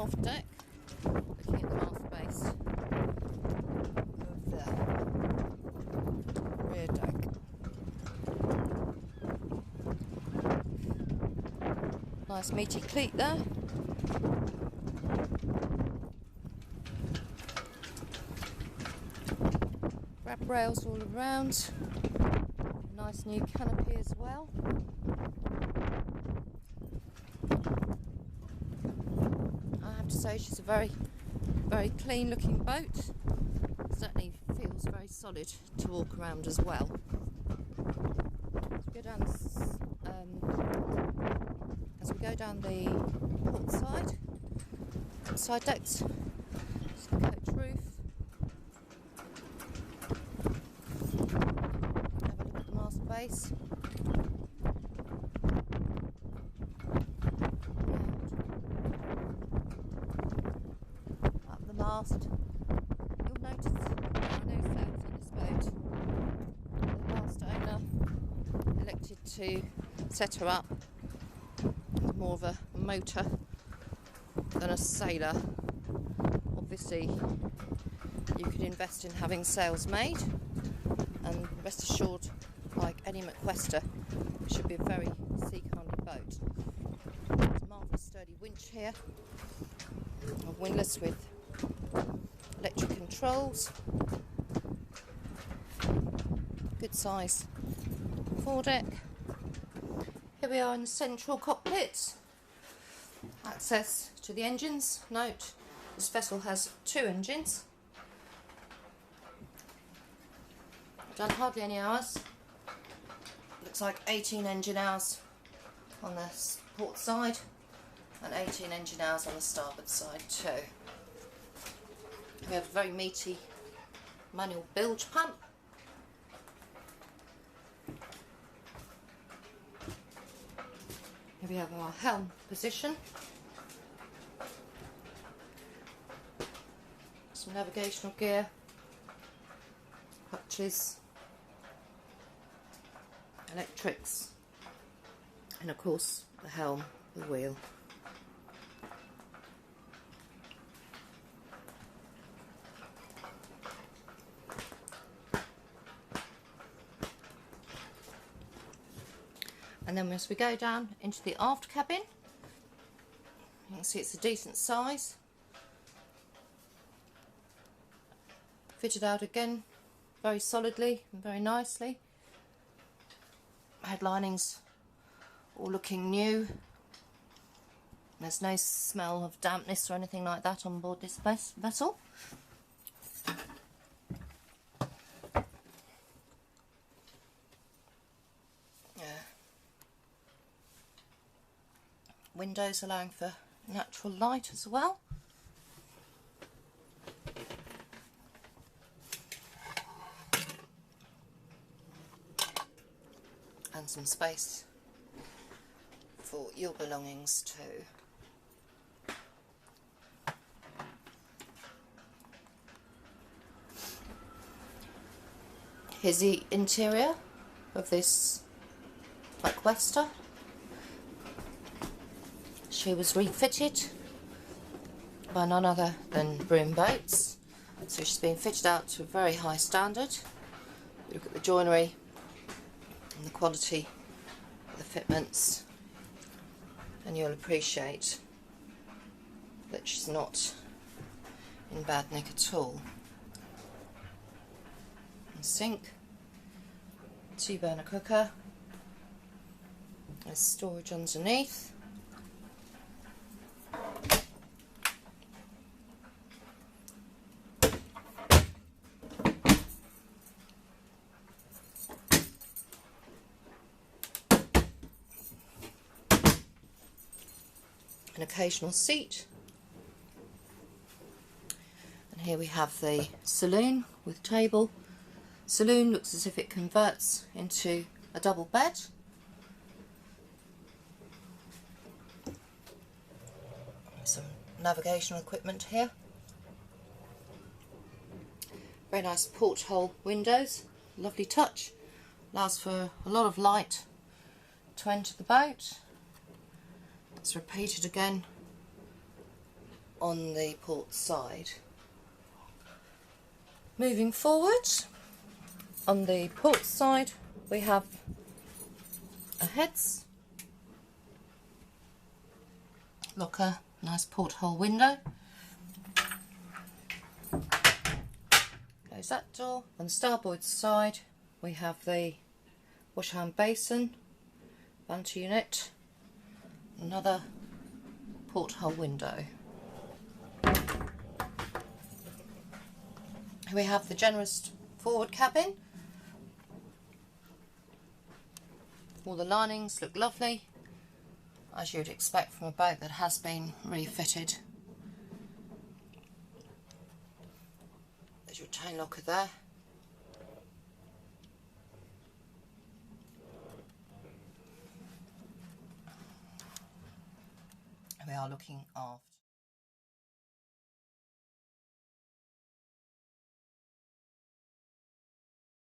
aft deck, looking at the mast base of the rear deck. Nice meaty cleat there. Grab rails all around. Nice new canopy as well. I have to say she's a very clean looking boat. Certainly feels very solid to walk around as well. As we go down the port side decks, just the coach roof. Have a look at the mast base. Up the mast. You'll notice there are no sails on this boat. The last owner elected to set her up with more of a motor than a sailor. Obviously you could invest in having sails made, and rest assured, like any Macwester, it should be a very sea-kindly boat. There's a marvellous sturdy winch here, a windlass with electric controls, good size foredeck. Here we are in the central cockpit. Access to the engines. Note, this vessel has 2 engines. Done hardly any hours. Looks like 18 engine hours on the port side and 18 engine hours on the starboard side too. We have a very meaty manual bilge pump. Here we have our helm position. Some navigational gear, clutches, electrics, and of course the helm, the wheel. And then as we go down into the aft cabin, you can see it's a decent size. Fitted out again very solidly and very nicely. Headlinings all looking new. There's no smell of dampness or anything like that on board this vessel. Windows allowing for natural light as well. And some space for your belongings too. Here's the interior of this Macwester. She was refitted by none other than Broom Boats, so she's been fitted out to a very high standard. Look at the joinery and the quality of the fitments, and you'll appreciate that she's not in bad nick at all. And sink, 2-burner cooker, there's storage underneath. An occasional seat, and here we have the saloon with table. Saloon looks as if it converts into a double bed. Some navigational equipment here. Very nice porthole windows, lovely touch, allows for a lot of light to enter the boat. It's repeated again on the port side. Moving forward, on the port side we have a heads, locker, nice porthole window. Close that door. On the starboard side we have the wash hand basin, vanity unit, another porthole window. We have the generous forward cabin. All the linings look lovely, as you would expect from a boat that has been refitted. There's your chain locker there. We are looking after